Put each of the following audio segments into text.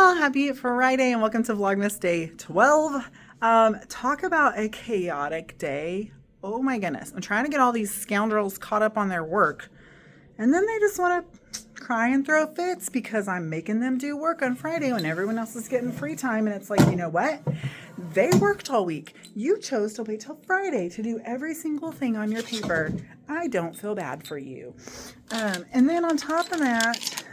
y'all, happy Friday and welcome to Vlogmas day 12. Talk about a chaotic day. Oh my goodness, I'm trying to get all these scoundrels caught up on their work and then they just want to cry and throw fits because I'm making them do work on Friday when everyone else is getting free time. And it's like, you know what? They worked all week. You chose to wait till Friday to do every single thing on your paper. I don't feel bad for you. And then on top of that,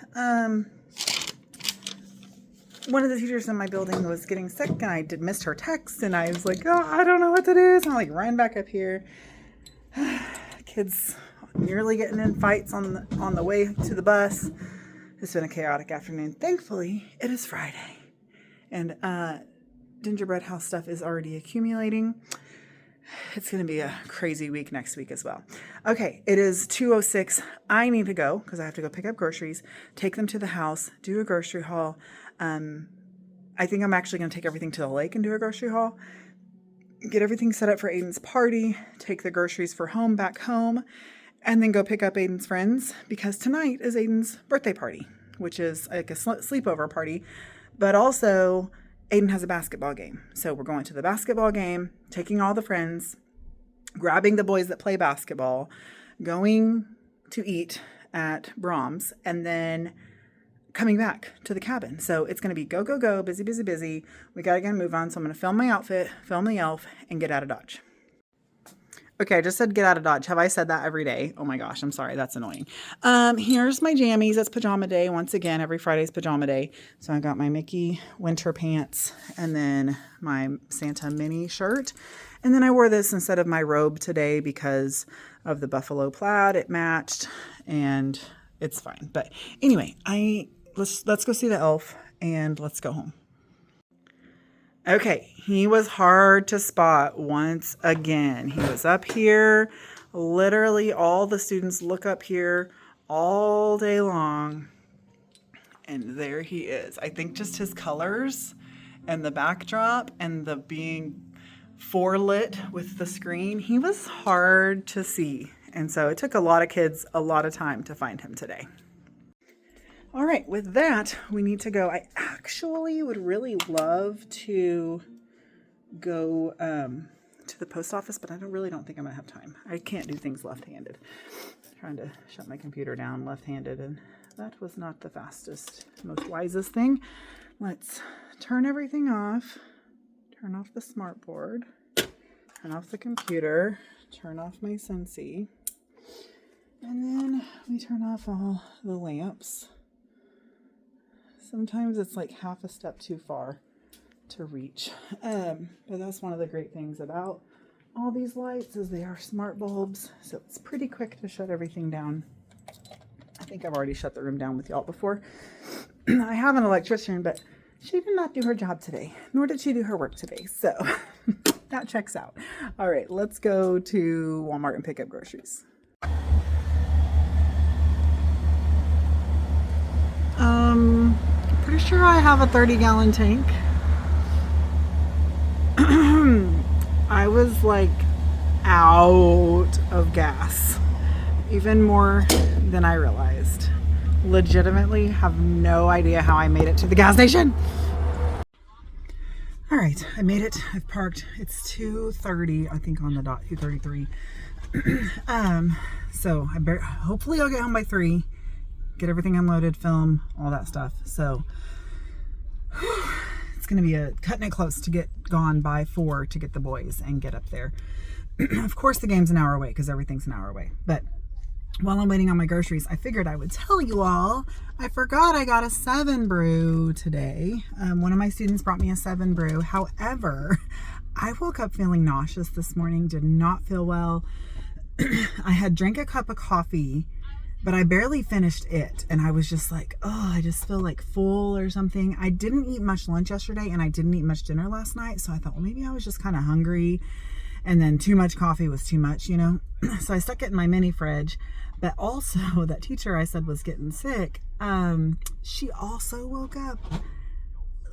one of the teachers in my building was getting sick and I missed her text and I was like, oh, I don't know what to do. So I'm like, ran back up here. Kids nearly getting in fights on the way to the bus. It's been a chaotic afternoon. Thankfully, it is Friday. And gingerbread house stuff is already accumulating. It's going to be a crazy week next week as well. Okay, it is 2:06. I need to go because I have to go pick up groceries, take them to the house, do a grocery haul. I think I'm actually going to take everything to the lake and do a grocery haul, get everything set up for Aiden's party, take the groceries for back home, and then go pick up Aiden's friends because tonight is Aiden's birthday party, which is like a sleepover party, but also Aiden has a basketball game. So we're going to the basketball game, taking all the friends, grabbing the boys that play basketball, going to eat at Brahms, and then coming back to the cabin. So it's going to be go, go, go, busy, busy, busy. We got to get a move on. So I'm going to film my outfit, film the elf, and get out of Dodge. Okay, I just said get out of Dodge. Have I said that every day? Oh my gosh, I'm sorry. That's annoying. Here's my jammies. It's pajama day. Once again, every Friday's pajama day. So I got my Mickey winter pants and then my Santa mini shirt. And then I wore this instead of my robe today because of the buffalo plaid. It matched and it's fine. But anyway, let's go see the elf and let's go home. Okay, he was hard to spot once again. He was up here. Literally all the students look up here all day long. And there he is. I think just his colors and the backdrop and the being forelit with the screen, he was hard to see. And so it took a lot of kids a lot of time to find him today. All right, with that, we need to go. I actually would really love to go to the post office, but I really don't think I'm going to have time. I can't do things left-handed. I'm trying to shut my computer down left-handed, and that was not the fastest, most wisest thing. Let's turn everything off, turn off the smart board, turn off the computer, turn off my Scentsy, and then we turn off all the lamps. Sometimes it's like half a step too far to reach. But that's one of the great things about all these lights is they are smart bulbs. So it's pretty quick to shut everything down. I think I've already shut the room down with y'all before. I have an electrician, but she did not do her job today, nor did she do her work today. So that checks out. All right, let's go to Walmart and pick up groceries. Pretty sure I have a 30-gallon tank. I was like out of gas, even more than I realized. Legitimately have no idea how I made it to the gas station. All right, I made it. I've parked. It's 2:30, I think on the dot, 2:33. So hopefully I'll get home by 3. Get everything unloaded, film, all that stuff. So it's going to be cutting it close to get gone by 4 to get the boys and get up there. Of course, the game's an hour away because everything's an hour away. But while I'm waiting on my groceries, I figured I would tell you all. I forgot I got a 7 brew today. One of my students brought me a 7 brew. However, I woke up feeling nauseous this morning, did not feel well. I had drank a cup of coffee, but I barely finished it. And I was just like, oh, I just feel like full or something. I didn't eat much lunch yesterday and I didn't eat much dinner last night. So I thought, well, maybe I was just kind of hungry. And then too much coffee was too much, you know? So I stuck it in my mini fridge. But also that teacher I said was getting sick, she also woke up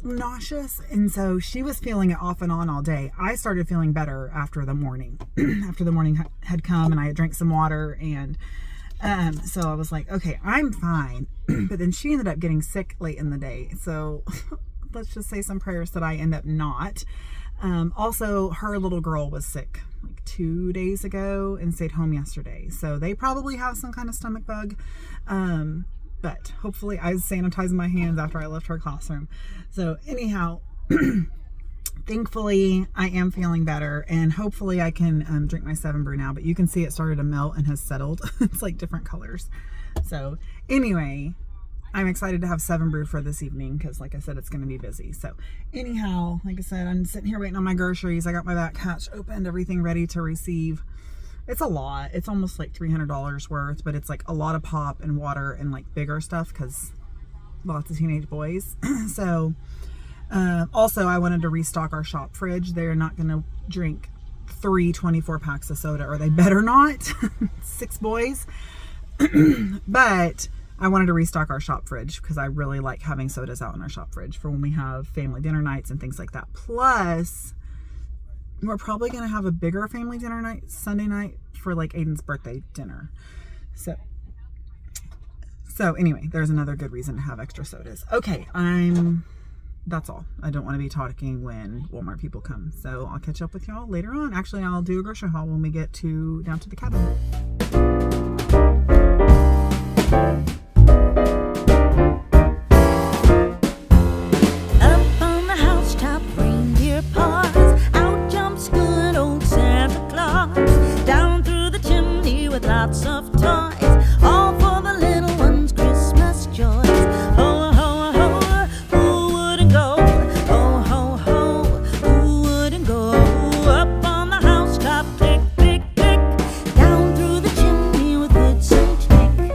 nauseous. And so she was feeling it off and on all day. I started feeling better after the morning, after the morning had come and I had drank some water and so I was like, okay, I'm fine. But then she ended up getting sick late in the day. So let's just say some prayers that I end up not. Also, her little girl was sick like 2 days ago and stayed home yesterday. So they probably have some kind of stomach bug. But hopefully I was sanitizing my hands after I left her classroom. So anyhow, thankfully I am feeling better, and hopefully I can drink my 7 Brew now, but you can see it started to melt and has settled. It's like different colors. So anyway, I'm excited to have 7 Brew for this evening because, like I said, it's going to be busy. So anyhow, like I said, I'm sitting here waiting on my groceries. I got my back hatch opened, everything ready to receive. It's a lot. It's almost like $300 worth, but it's like a lot of pop and water and like bigger stuff because lots of teenage boys. So also I wanted to restock our shop fridge. They're not going to drink 3 24 packs of soda, or they better not. 6 boys. But I wanted to restock our shop fridge because I really like having sodas out in our shop fridge for when we have family dinner nights and things like that. Plus, we're probably going to have a bigger family dinner night Sunday night for like Aiden's birthday dinner. So anyway, there's another good reason to have extra sodas. Okay, that's all. I don't want to be talking when Walmart people come. So I'll catch up with y'all later on. Actually, I'll do a grocery haul when we get down to the cabin. Lots of toys, all for the little ones' Christmas joys. Ho, ho, ho, who wouldn't go? Ho, ho, ho, who wouldn't go? Up on the housetop, click, click, click, down through the chimney with good Saint Nick.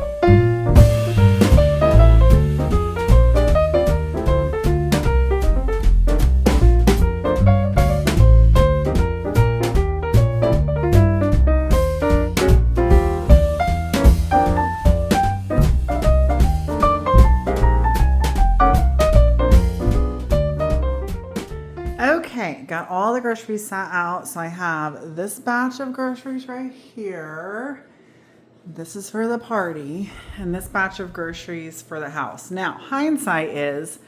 Okay, got all the groceries sat out. So I have this batch of groceries right here. This is for the party, and this batch of groceries for the house. Now, hindsight is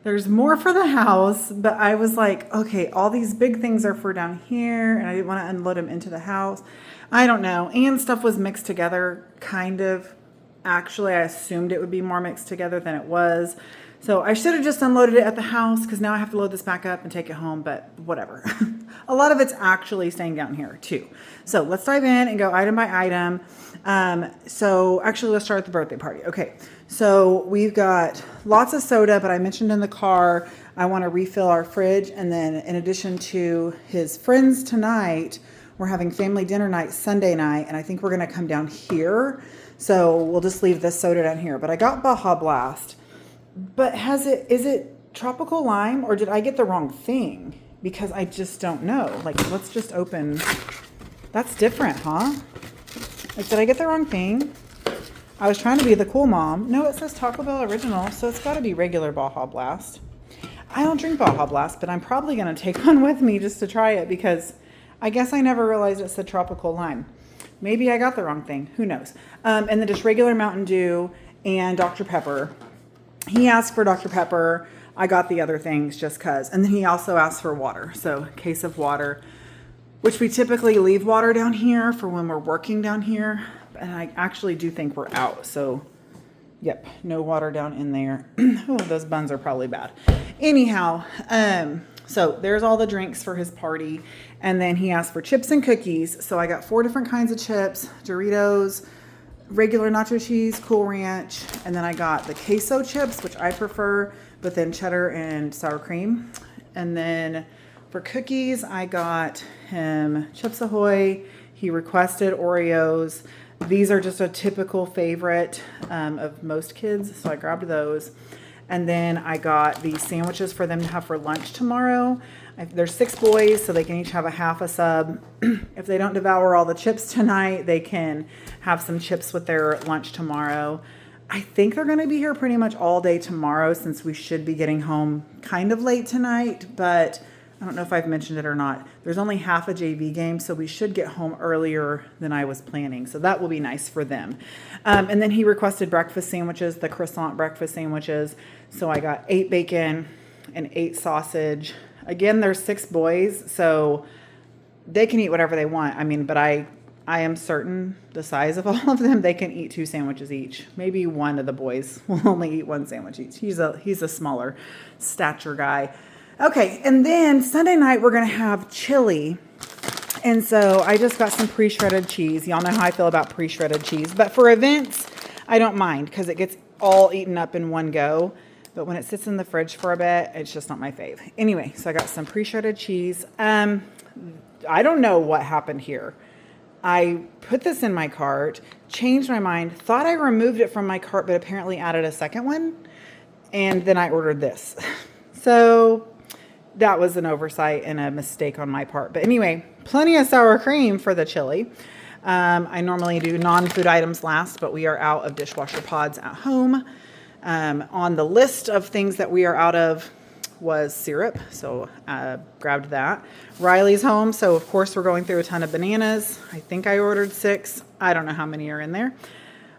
there's more for the house, but I was like, okay, all these big things are for down here, and I didn't want to unload them into the house. I don't know. And stuff was mixed together, kind of. Actually, I assumed it would be more mixed together than it was. So I should have just unloaded it at the house because now I have to load this back up and take it home, but whatever. A lot of it's actually staying down here too. So let's dive in and go item by item. So actually let's start at the birthday party. Okay, so we've got lots of soda, but I mentioned in the car, I want to refill our fridge. And then in addition to his friends tonight, we're having family dinner night Sunday night, and I think we're going to come down here. So we'll just leave this soda down here. But I got Baja Blast. But is it tropical lime, or did I get the wrong thing? Because I just don't know. Like, let's just open. That's different, huh? Like, did I get the wrong thing? I was trying to be the cool mom. No, it says Taco Bell Original, so it's got to be regular Baja Blast. I don't drink Baja Blast, but I'm probably going to take one with me just to try it because I guess I never realized it said tropical lime. Maybe I got the wrong thing. Who knows? And then just regular Mountain Dew and Dr. Pepper. He asked for Dr. Pepper. I got the other things just because. And then he also asked for water. So a case of water, which we typically leave water down here for when we're working down here. And I actually do think we're out. So, yep, no water down in there. Oh, those buns are probably bad. Anyhow, so there's all the drinks for his party. And then he asked for chips and cookies. So I got 4 different kinds of chips, Doritos, regular nacho cheese, Cool Ranch, and then I got the queso chips, which I prefer, but then cheddar and sour cream. And then for cookies, I got him Chips Ahoy. He requested Oreos. These are just a typical favorite of most kids, so I grabbed those. And then I got the sandwiches for them to have for lunch tomorrow. There's 6 boys, so they can each have a half a sub. If they don't devour all the chips tonight, they can have some chips with their lunch tomorrow. I think they're going to be here pretty much all day tomorrow since we should be getting home kind of late tonight, but I don't know if I've mentioned it or not. There's only half a JV game, so we should get home earlier than I was planning. So that will be nice for them. And then he requested breakfast sandwiches, the croissant breakfast sandwiches. So I got 8 bacon, and 8 sausage. Again, there's 6 boys, so they can eat whatever they want. I mean, but I am certain the size of all of them, they can eat 2 sandwiches each. Maybe one of the boys will only eat 1 sandwich each. He's a smaller stature guy. Okay, and then Sunday night we're gonna have chili. And so I just got some pre-shredded cheese. Y'all know how I feel about pre-shredded cheese. But for events, I don't mind because it gets all eaten up in one go. But when it sits in the fridge for a bit, it's just not my fave. Anyway, so I got some pre-shredded cheese. I don't know what happened here. I put this in my cart, changed my mind, thought I removed it from my cart, but apparently added a second one. And then I ordered this. So that was an oversight and a mistake on my part. But anyway, plenty of sour cream for the chili. I normally do non-food items last, but we are out of dishwasher pods at home. On the list of things that we are out of was syrup, so grabbed that. Riley's home, so of course we're going through a ton of bananas. I think I ordered 6. I don't know how many are in there.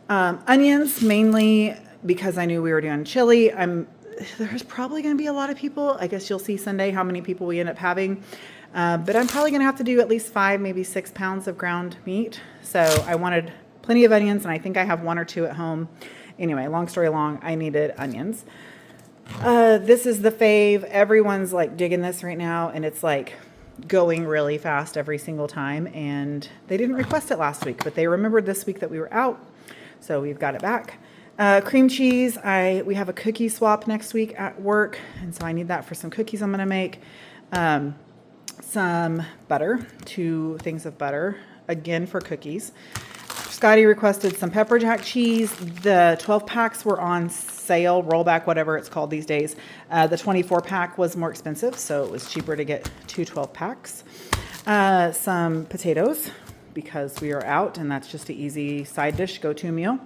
Onions, mainly because I knew we were doing chili. There's probably going to be a lot of people. I guess you'll see Sunday how many people we end up having. But I'm probably going to have to do at least 5, maybe 6 pounds of ground meat. So I wanted plenty of onions, and I think I have 1 or 2 at home. Anyway, long story long, I needed onions. This is the fave. Everyone's like digging this right now, and it's like going really fast every single time. And they didn't request it last week, but they remembered this week that we were out. So we've got it back. Cream cheese. We have a cookie swap next week at work, and so I need that for some cookies I'm going to make. Some butter, 2 things of butter, again for cookies. Scotty requested some pepper jack cheese. The 12 packs were on sale, rollback, whatever it's called these days. The 24 pack was more expensive, so it was cheaper to get 2 12 packs. Some potatoes, because we are out, and that's just an easy side dish, go-to meal.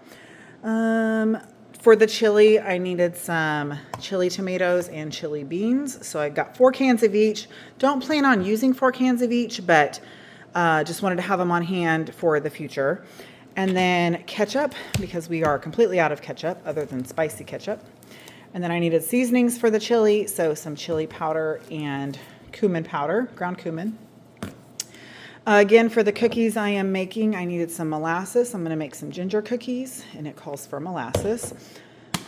For the chili, I needed some chili tomatoes and chili beans. So I got 4 cans of each. Don't plan on using 4 cans of each, but just wanted to have them on hand for the future. And then ketchup, because we are completely out of ketchup other than spicy ketchup. And then I needed seasonings for the chili. So some chili powder and cumin powder, ground cumin. Again, for the cookies I am making, I needed some molasses. I'm going to make some ginger cookies, and it calls for molasses.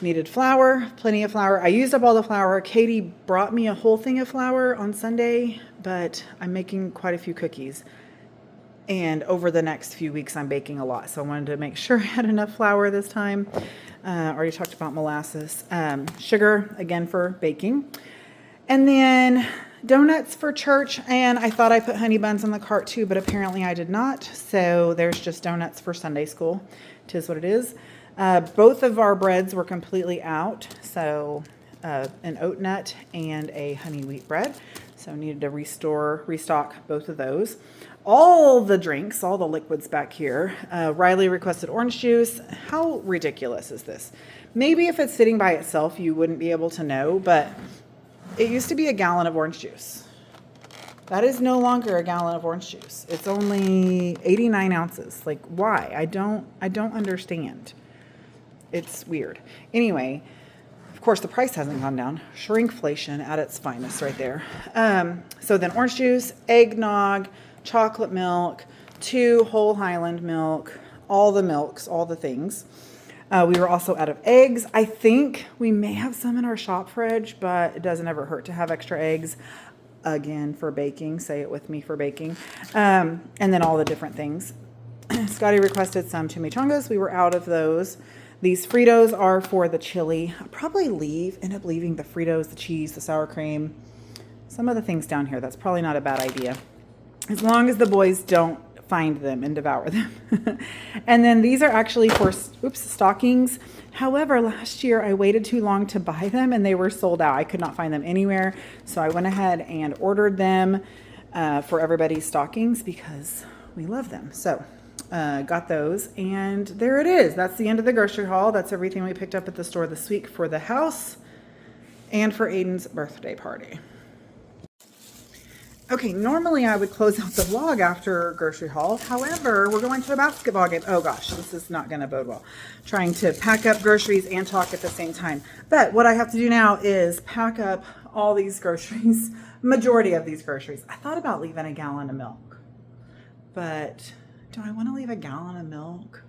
Needed flour, plenty of flour. I used up all the flour. Katie brought me a whole thing of flour on Sunday, but I'm making quite a few cookies. And over the next few weeks, I'm baking a lot. So I wanted to make sure I had enough flour this time. Already talked about molasses. Sugar, again, for baking. And then donuts for church, and I thought I put honey buns in the cart too, but apparently I did not. So there's just donuts for Sunday school. It is what it is. Both of our breads were completely out, so an oat nut and a honey wheat bread. So needed to restock both of those. All the drinks, all the liquids back here. Riley requested orange juice. How ridiculous is this? Maybe if it's sitting by itself, you wouldn't be able to know, but it used to be a gallon of orange juice. That is no longer a gallon of orange juice. It's only 89 ounces. Like, why? I don't understand. It's weird. Anyway, of course, the price hasn't gone down. Shrinkflation at its finest right there. So then orange juice, eggnog, chocolate milk, 2 whole Highland milk, all the milks, all the things. We were also out of eggs. I think we may have some in our shop fridge, but it doesn't ever hurt to have extra eggs. Again, for baking. Say it with me, for baking. And then all the different things. Scotty requested some chimichangas. We were out of those. These Fritos are for the chili. I'll probably end up leaving the Fritos, the cheese, the sour cream, some of the things down here. That's probably not a bad idea, as long as the boys don't find them and devour them. And then these are actually for stockings. However, last year I waited too long to buy them, and they were sold out. I could not find them anywhere, so I went ahead and ordered them for everybody's stockings because we love them. So got those, and there it is. That's the end of the grocery haul. That's everything we picked up at the store this week for the house and for Aiden's birthday party. Okay, normally I would close out the vlog after grocery haul. However, we're going to a basketball game. Oh gosh, this is not going to bode well. Trying to pack up groceries and talk at the same time. But what I have to do now is pack up all these groceries, majority of these groceries. I thought about leaving a gallon of milk, but do I want to leave a gallon of milk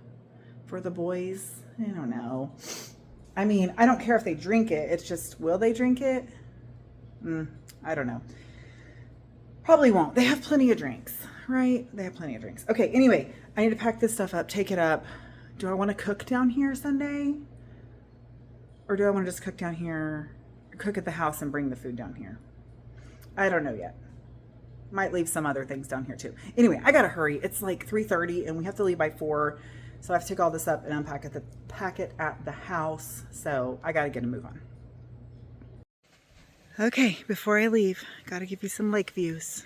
for the boys? I don't know. I mean, I don't care if they drink it. It's just, will they drink it? I don't know. Probably won't. They have plenty of drinks, right? They have plenty of drinks. Okay, anyway, I need to pack this stuff up, take it up. Do I want to cook down here Sunday? Or do I want to just cook down here, cook at the house and bring the food down here? I don't know yet. Might leave some other things down here too. Anyway, I gotta hurry. It's like 3:30 and we have to leave by 4. So I have to take all this up and unpack it, pack it at the house. So I gotta get a move on. Okay, before I leave, gotta give you some lake views.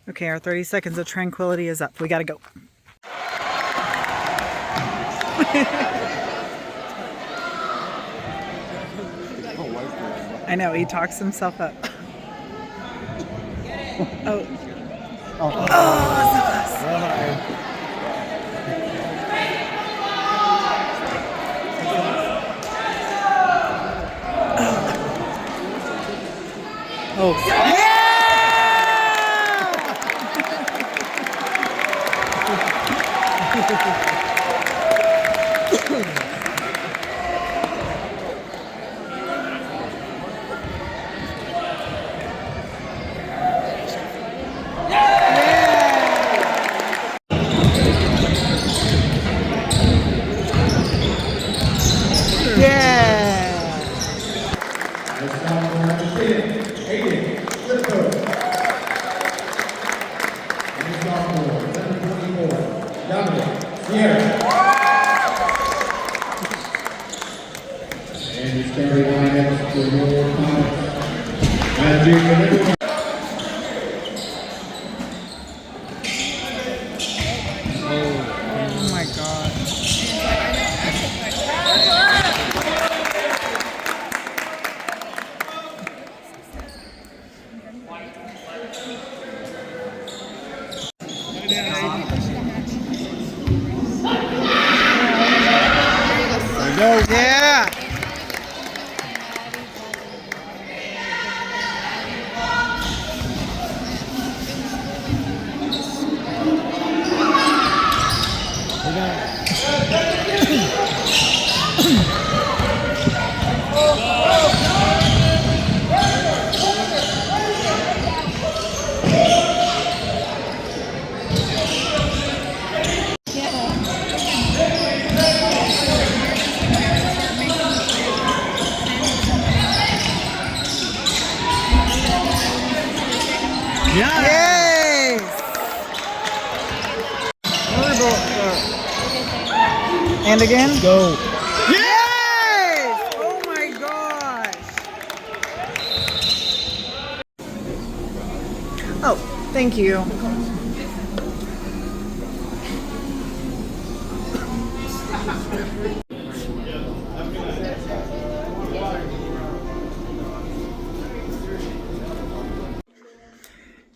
Okay, our 30 seconds of tranquility is up. We gotta go. I know, he talks himself up. Oh. Oh, that's Oh. Yeah! Oh my God. There we go. Yeah. Yes! And again? Go. Yes! Oh my gosh! Oh, thank you.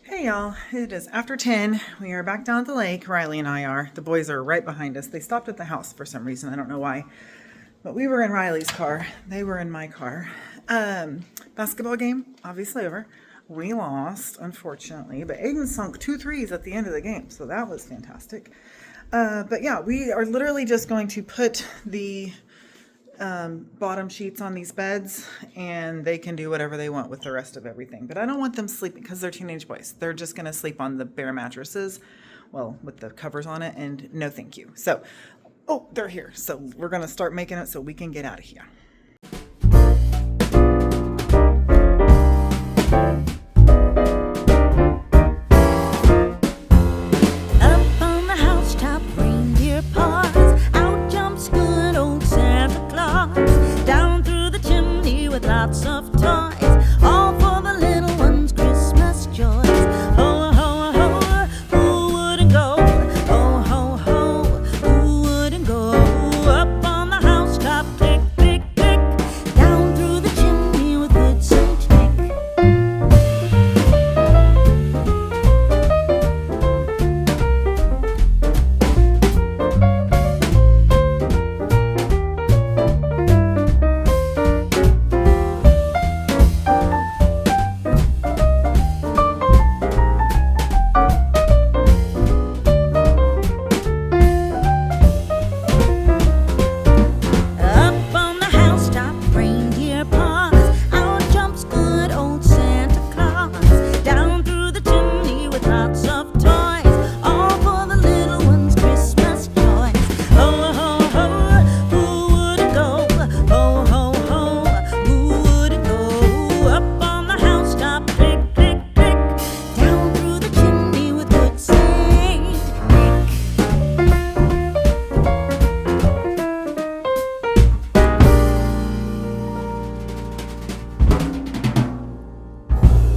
Hey y'all, it is after 10. We are back down at the lake. Riley and I are. The boys are right behind us. They stopped at the house for some reason. I don't know why. But we were in Riley's car. They were in my car. Basketball game, obviously over. We lost, unfortunately. But Aiden sunk 2 threes at the end of the game. So that was fantastic. But yeah, we are literally just going to put the bottom sheets on these beds and they can do whatever they want with the rest of everything. But I don't want them sleeping because they're teenage boys. They're just going to sleep on the bare mattresses, well, with the covers on it, and no thank you. So, oh, they're here. So we're going to start making it so we can get out of here. Up on the housetop, reindeer paws, out jump Scooby.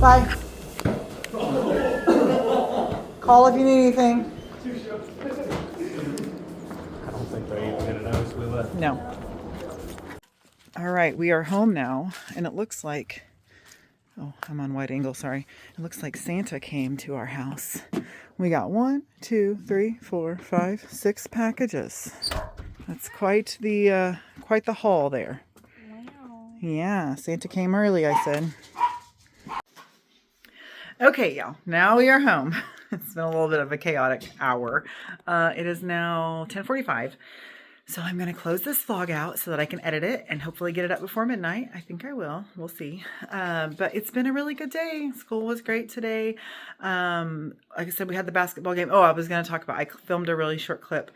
Bye. Call if you need anything. I don't think they even gonna notice we left. No. All right, we are home now, and it looks like, oh, I'm on wide angle, sorry. It looks like Santa came to our house. We got 1, 2, 3, 4, 5, 6 packages. That's quite the haul there. Wow. Yeah, Santa came early, I said. Okay, y'all, now we are home. It's been a little bit of a chaotic hour. It is now 10:45. So I'm going to close this vlog out so that I can edit it and hopefully get it up before midnight. I think I will. We'll see. But it's been a really good day. School was great today. Like I said, we had the basketball game. Oh, I was going to talk about, I filmed a really short clip.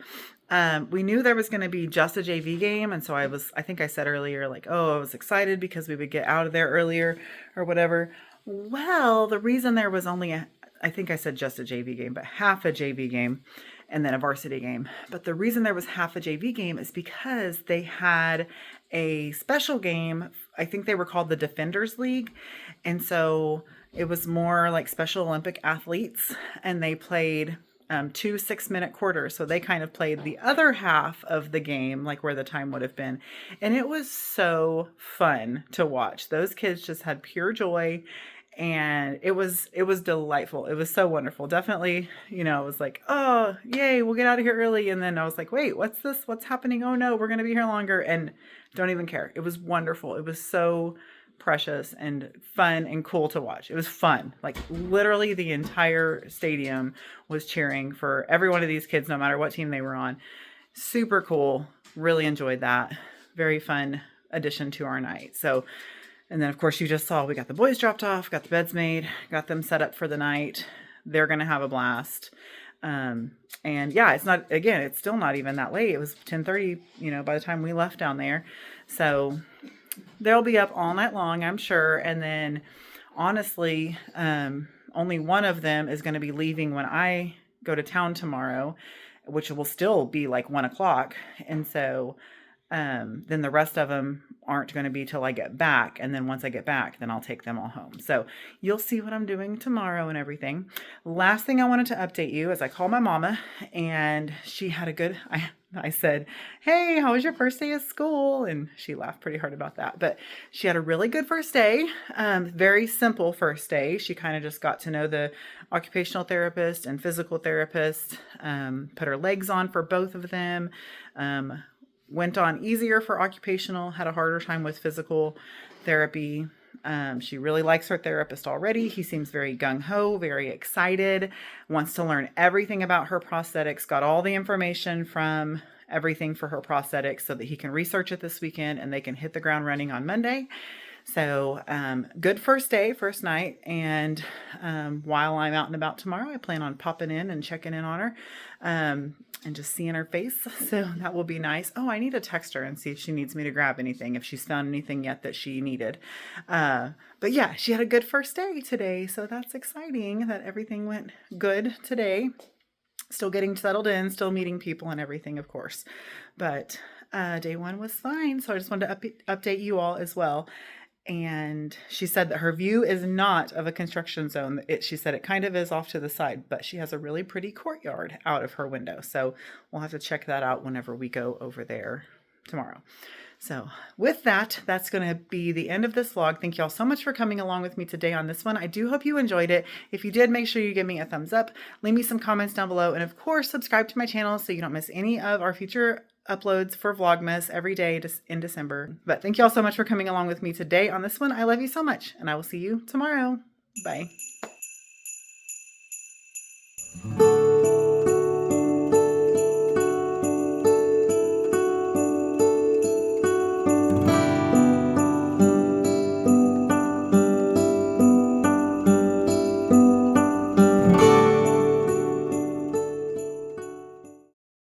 We knew there was going to be just a JV game. And so I think I said earlier, like, oh, I was excited because we would get out of there earlier or whatever. Well, the reason there was only I think I said just a JV game, but half a JV game and then a varsity game. But the reason there was half a JV game is because they had a special game. I think they were called the Defenders League. And so it was more like Special Olympic athletes, and they played 2 6-minute quarters. So they kind of played the other half of the game, like where the time would have been. And it was so fun to watch. Those kids just had pure joy. And it was delightful. It was so wonderful. Definitely, it was like, oh, yay, we'll get out of here early. And then I was like, wait, what's this? What's happening? Oh no, we're going to be here longer. And don't even care. It was wonderful. It was so precious and fun and cool to watch. It was fun. Like literally the entire stadium was cheering for every one of these kids, no matter what team they were on. Super cool. Really enjoyed that. Very fun addition to our night. So, and then, of course, you just saw we got the boys dropped off, got the beds made, got them set up for the night. They're going to have a blast. And yeah, it's still not even that late. It was 10:30, by the time we left down there. So they'll be up all night long, I'm sure. And then, honestly, only one of them is going to be leaving when I go to town tomorrow, which will still be like 1 o'clock. And so then the rest of them aren't going to be till I get back. And then once I get back, then I'll take them all home. So you'll see what I'm doing tomorrow and everything. Last thing I wanted to update you is I called my mama, and she had a good, I said, hey, how was your first day of school? And she laughed pretty hard about that, but she had a really good first day. Very simple first day. She kind of just got to know the occupational therapist and physical therapist, put her legs on for both of them, went on easier for occupational, had a harder time with physical therapy. She really likes her therapist already. He seems very gung-ho, very excited, wants to learn everything about her prosthetics, got all the information from everything for her prosthetics so that he can research it this weekend and they can hit the ground running on Monday. So good first day, first night. And while I'm out and about tomorrow, I plan on popping in and checking in on her and just seeing her face. So that will be nice. Oh, I need to text her and see if she needs me to grab anything, if she's found anything yet that she needed. But yeah, she had a good first day today. So that's exciting that everything went good today. Still getting settled in, still meeting people and everything, of course. But day one was fine. So I just wanted to update you all as well. And she said that her view is not of a construction zone. She said it kind of is off to the side, but she has a really pretty courtyard out of her window. So we'll have to check that out whenever we go over there tomorrow. So with that, that's going to be the end of this vlog. Thank you all so much for coming along with me today on this one. I do hope you enjoyed it. If you did, make sure you give me a thumbs up, leave me some comments down below, and of course, subscribe to my channel so you don't miss any of our future uploads for Vlogmas every day in December. But thank you all so much for coming along with me today on this one. I love you so much, and I will see you tomorrow. Bye.